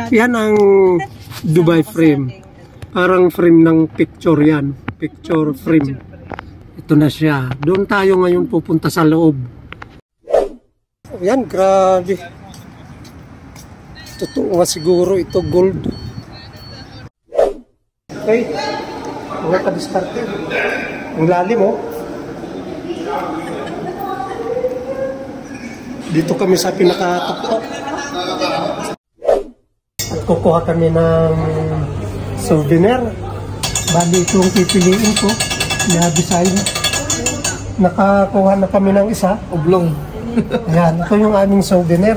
Yan ang Dubai frame. Parang frame ng picture yan. Picture frame. Ito na siya. Doon tayo ngayon pupunta sa loob. Yan, grabe. Totoo nga siguro ito gold. Okay. Mga kadiskarte. Ang lalim oh. Dito kami sa pinakatuktok. At kukuha kami ng souvenir. Bali itong pipiliin ko na design. Nakakuha na kami ng isa. Oblong. Ayan, ito yung aming souvenir.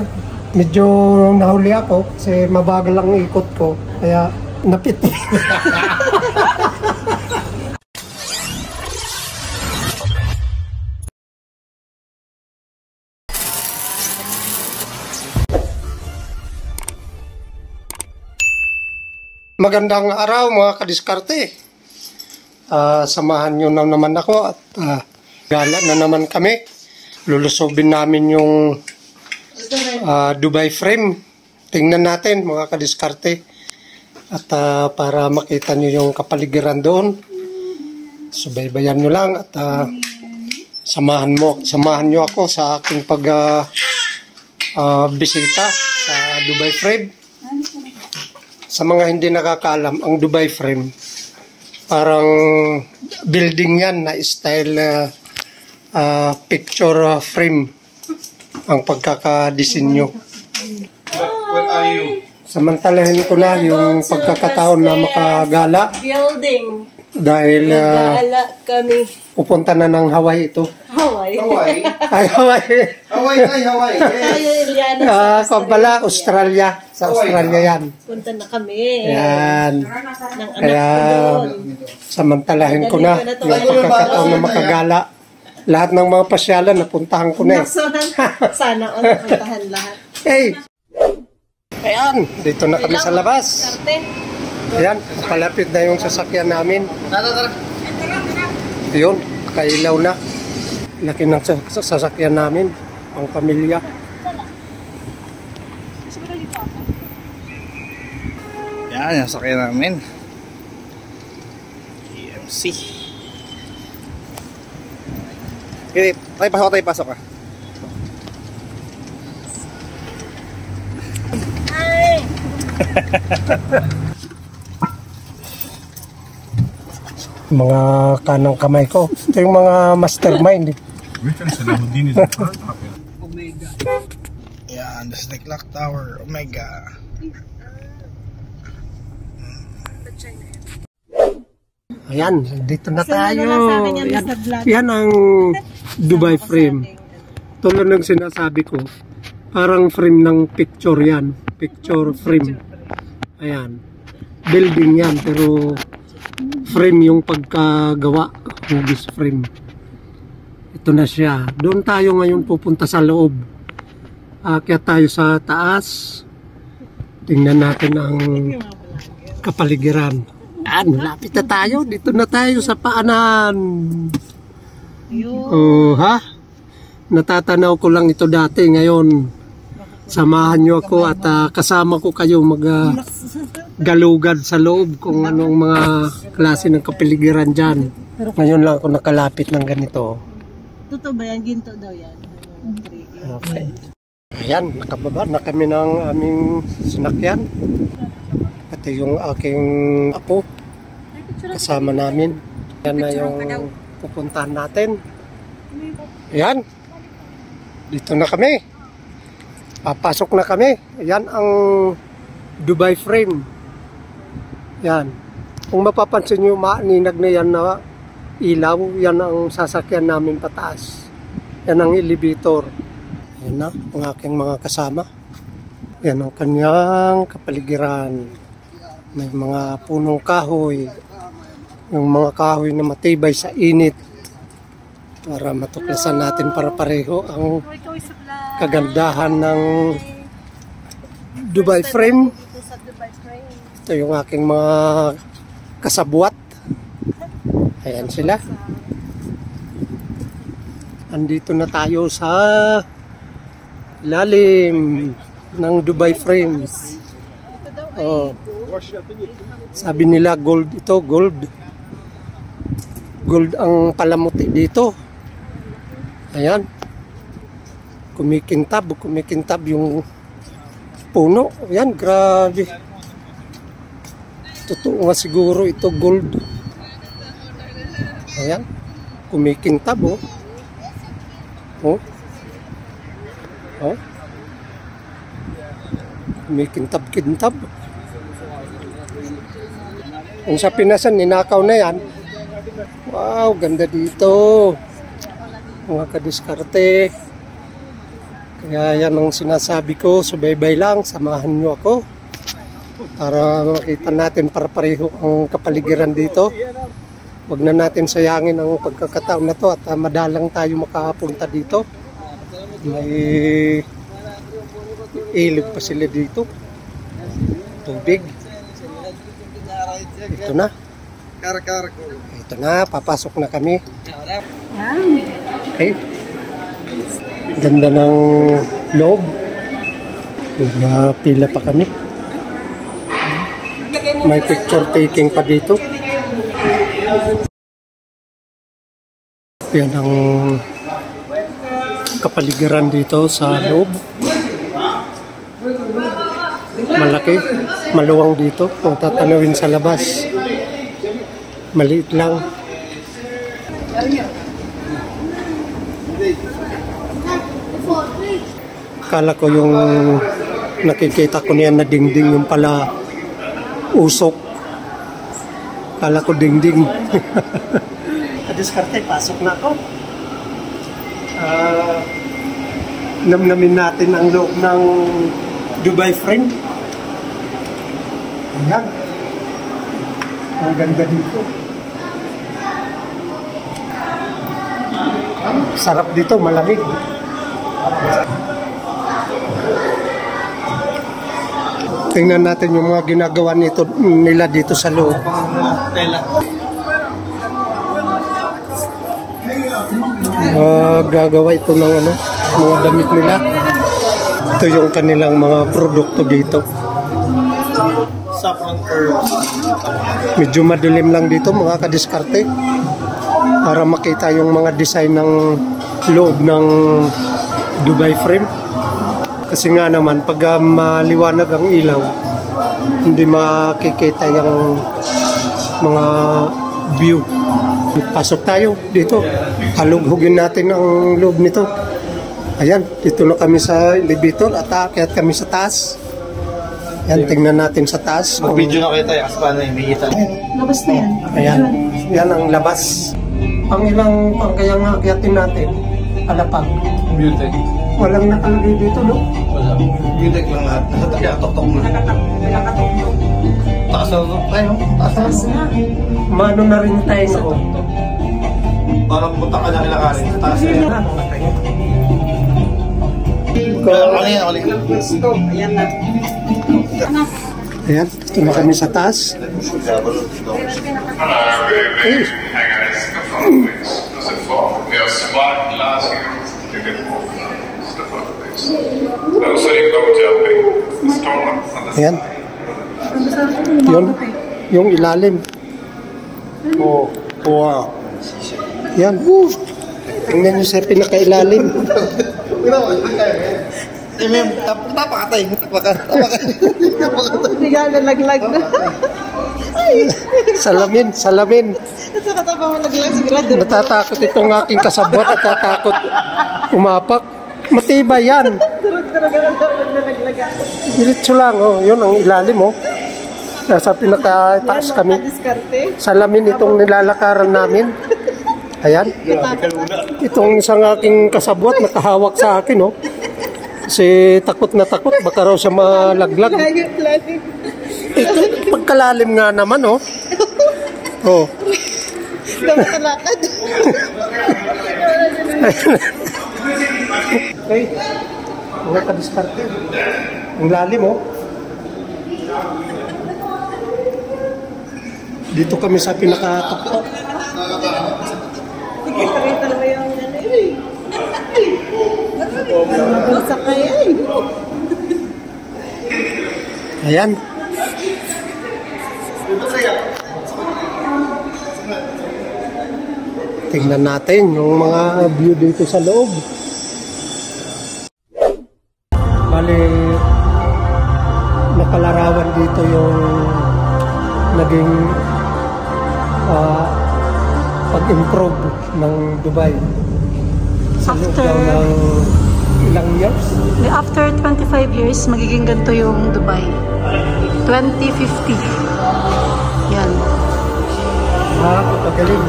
Medyo nahuli ako kasi mabagal ang ikot ko. Kaya napiti. Magandang araw mga kadiskarte. Samahan nyo na naman ako at gala na naman kami. Lulusobin namin yung Dubai frame. Tingnan natin mga kadiskarte. At para makita nyo yung kapaligiran doon. Subaybayan nyo lang at samahan nyo ako sa aking bisita sa Dubai frame. Sa mga hindi nakakaalam, ang Dubai frame, parang building yan na style picture frame ang pagkakadesinyo. What are you? Samantalahin ko na yung pagkakataon na makagala. Building. Dahil kami. pupunta na ng Hawaii ito. Hawaii? Ay, Hawaii. Hawaii. Kung pala, Australia. Sa Australia yan. Punta na kami. Yan. Ng anak Kaya, ko doon. samantalahin ko na yung pagkakataon na makagala. Lahat ng mga pasyalan, napuntahan ko na eh. Sana all napuntahan lahat. Hey! Ayan, dito na kami sa labas. Ayan, palapit na yung sasakyan namin. Yun, kailaw na. Laki ng sasakyan namin, ang pamilya. Yan, yung sakyan namin. EMC. Okay, tayo pasok ka. Hi! Mga kanang kamay ko. Ito yung mga mastermind. Omega. Yan, the Snake Lock Tower, Omega. Ayan, dito na tayo. Yan, yan ang Dubai frame. Tulad ng sinasabi ko, parang frame ng picture yan. Picture frame. Ayan. Building yan, pero frame yung pagkagawa. Hugis frame. Ito na siya. Doon tayo ngayon pupunta sa loob. Kaya tayo sa taas. Tingnan natin ang kapaligiran. Malapit na tayo. Dito na tayo sa paanan. Oh, ha? Natatanaw ko lang ito dati. Ngayon, samahan nyo ako at kasama ko kayo galugad sa loob kung anong mga klase ng kapaligiran dyan. Ngayon lang ako nakalapit ng ganito. Totoo ba yan? Ginto daw yan. Okay. Ayan, nakababa na kami ng aming sinakyan. Ito yung aking apo. Kasama namin. Yan na yung pupuntahan natin. Ayan. Dito na kami. Papasok na kami. Ayan ang Dubai frame. Yan. Kung mapapansin nyo, maaninag na yan na ilaw. Yan ang sasakyan namin pataas. Yan ang elevator. Yan na ang aking mga kasama. Yan ang kanyang kapaligiran. May mga punong kahoy. Yung mga kahoy na matibay sa init. Para matuklasan natin para pareho ang kagandahan ng Dubai frame. Ito yung aking mga kasabwat. Ayan sila. Andito na tayo sa ilalim ng Dubai frames. daw. Oh. Sabi nila gold ito, gold. Gold ang palamuti dito. Ayan. Kumikintab yung puno. Ayan, grabe. Totoo nga siguro ito gold. Ayan. Kumikintab, oh. Oh. Oh. Kumikintab-kintab. Kung sa Pinasan, ninakaw na yan. Wow, ganda dito. Mga kadiskarte. Kaya yan ang sinasabi ko. Subaybay lang, samahan nyo ako. Para makita natin para-pareho ang kapaligiran dito. Huwag na natin sayangin ang pagkakataon na to at madalang tayo makapunta dito. May ilog pa sila dito. Tubig. Ito na. Ito na, papasok na kami. Okay. Ganda ng loob. Pila pa kami. May picture taking pa dito. Yan ang kapaligiran dito sa loob. Malaki, maluwang dito. Kung tatanawin sa labas, maliit lang. Akala ko yung nakikita ko niyan na dingding, yung pala usok. Akala ko dingding. Kadiskarte, pasok na ako. Namnamin natin ang loob ng Dubai Frame. Ayan. Ang ganda dito. Sarap dito, malamig. Tingnan natin yung mga ginagawa nila dito sa loob. Gagawa ito ng mga damit nila. Ito yung kanilang mga produkto dito. Saffron herbs. Medyo madilim lang dito mga kadiskarte para makita yung mga design ng loob ng Dubai Frame. Kasi nga naman pag maliwanag ang ilaw, hindi makikita yung mga view. Pasok tayo dito. Halughugin natin ang loob nito. Ayan, dito na kami sa elevator at aakyat kami sa taas. Ayan, tingnan natin sa taas. Mag-video na kayo tayo kasi paano yung bihita. Labas na yan. Ayan, yan ang labas. Ang ilang kayang aakyatin natin, palapag. Beauty. Walang nakalagay dito, no? Wala. Beauty lang lahat. Kaya tok-tok na. Taas na ito. Tayo. Taas na. Mano na rin tayo sa o. Parang punta ka na nilakarin sa taas na yan. Ayan na. Ayan, dito na kami sa taas. Hey guys, the phone please. Does it fall? We have smart glass here. You can move the phone please. Also, you go jumping. Storm on the Ayan. Yung ilalim. Oh, wow. Yan. Tingnan nyo sa pinakailalim. Tapakatay. Bigla na laglag na. Salamin. Sa katapa mo laglag sigurado. Natatakot itong aking kasabot at natatakot umapak. Matibay yan. Durog-durog na laglag. Diretso lang, oh. Yun ang ilalim, oh. Nasa pinakataas kami. Diskarte. Salamin itong nilalakaran namin. Ayan. Itong isang aking kasabot nakahawak sa akin, oh. Kasi takot na takot, baka raw siya malaglag. Lalim. Ito, pagkalalim nga naman, oh. Oh. Namakalakad. Okay. Mga kadiskarte. Ang lalim, oh. Dito kami sa pinakatuktok. Sige, pakita mo yung Mabasa kaya. Ayan. Tingnan natin yung mga view dito sa loob. Bali, nakalarawan dito yung naging pag-improve ng Dubai. Sa loob daw ng ilang years? After 25 years, magiging ganito yung Dubai. 2050. Yan. Pagaling.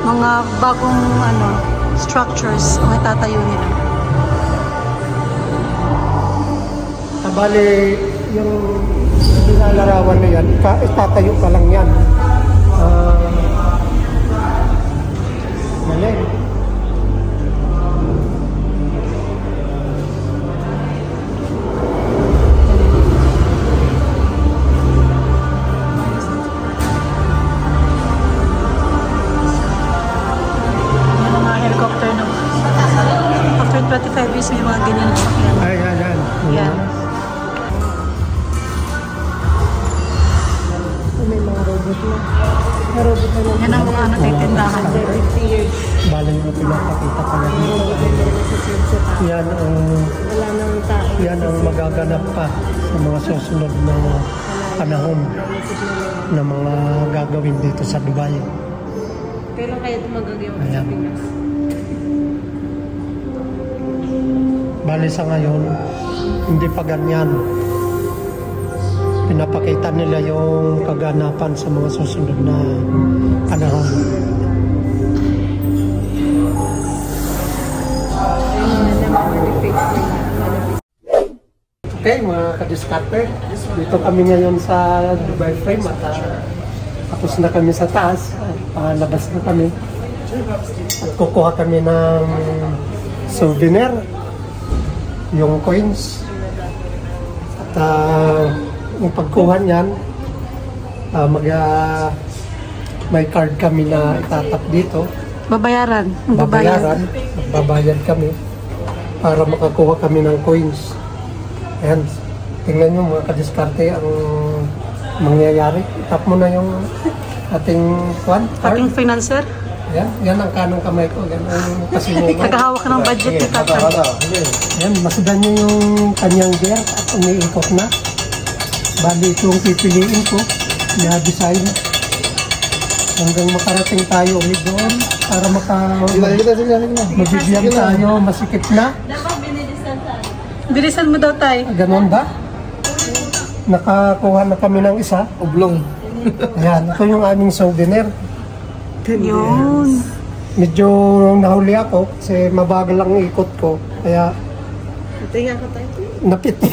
Mga bagong structures ang itatayo nila. Bali, yung nilalarawan na yan, itatayo pa lang yan. Galing. After 25 years, may mga ganyan na sakyan. Ay, yan. Yan. May mga robot na. May robot na lang. Yan ang mga nagtitindahan. 50 years. Bali yung pinapakita pa lang. Yan ang Wala nang tao. yan ang magaganap pa sa mga susunod na panahon na mga gagawin dito sa Dubai. Kailan kaya ito magagawa sa Ayan. Pinas? Bali sa ngayon, hindi pa ganyan. Pinapakita nila yung kaganapan sa mga susunod na panahon. Okay, mga kadiskarte, dito kami ngayon sa Dubai Frame at tapos na kami sa taas, labas na kami at kukuha kami ng souvenir, yung coins at yung pagkuha niyan, may card kami na itatap dito. Babayaran. Magbabayad kami para makakuha kami ng coins. Ayan, tingnan nyo mga kadiskarte ang mangyayari. Tap mo na yung ating Ating financer. Yan ang kanong kamay ko. Yan ang kasinuman. Nagkahawak ng budget ni Tatay. Ayan, masudan nyo yung kanyang gear at umiikot na. Bali itong pipiliin ko na design hanggang makarating tayo ulit doon para mabibigyan tayo, masikip na. Bilisan mo daw, Tay. Ganon ba? Nakakuha na kami ng isa. Oblong. Ayan, ito yung aming souvenir. Yun. Medyo nahuli ako kasi mabagal ang ikot ko. Kaya Tingnan ko tayo. napiti.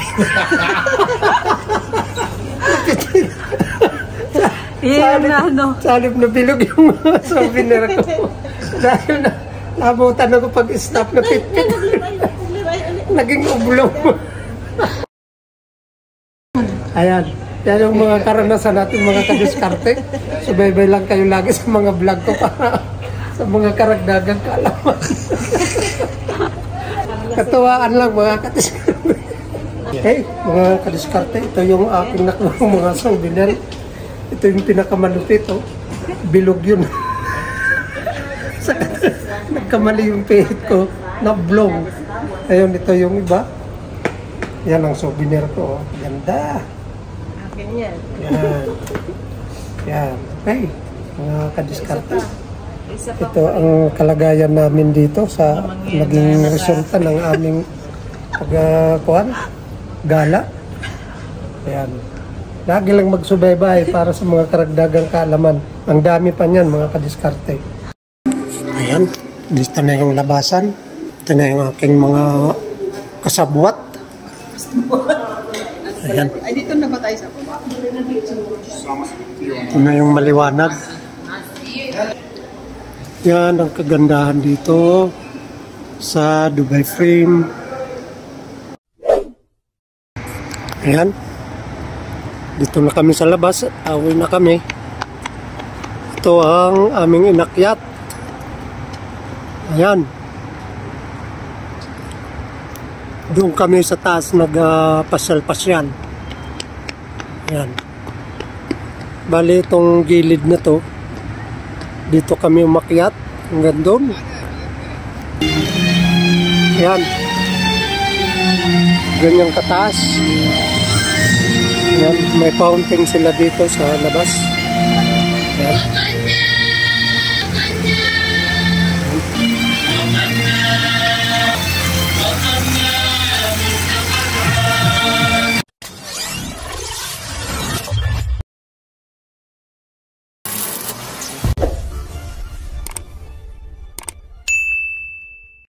Yan na Salip na bilog yung souvenir ko. Dahil na nabutan ako pag-stop na pit-pit. Naging oblong. Ayan. Yan yung mga karanasan natin mga kadiskarte. Subaybay lang kayo lagi sa mga vlog ko para sa mga karagdagang kaalaman. Katuwaan lang mga kadiskarte. Okay, mga kadiskarte, ito yung aking nakuha mga souvenir. Ito yung pinakamalupit, oh. Bilog yun. Nagkamali yung pihit ko, na-blong. Ayun, ito yung iba. Yan ang souvenir ko, oh. Ganda. Ganyan. Yan. Yan. Okay, mga kadiskarte. Ito ang kalagayan namin dito sa naging resulta ng aming gala. Ayan. Lagi lang magsubaybay para sa mga karagdagang kaalaman. Ang dami pa niyan, mga kadiskarte. Ayan, dito na yung labasan. Ito na yung aking mga kasabwat. Ayan. Ay, dito na ba tayo sa baba? Ito na yung maliwanag. Yan ang kagandahan dito sa Dubai Frame. Ayan. Dito na kami sa labas. Away na kami. Ito ang aming inakyat. Ayan. Doon kami sa taas nagpasyal-pasyal. Yan. Bali itong gilid na to, dito kami umakyat hanggang doon. Yan. Ganyang kataas. Yan. May fountain sila dito sa labas.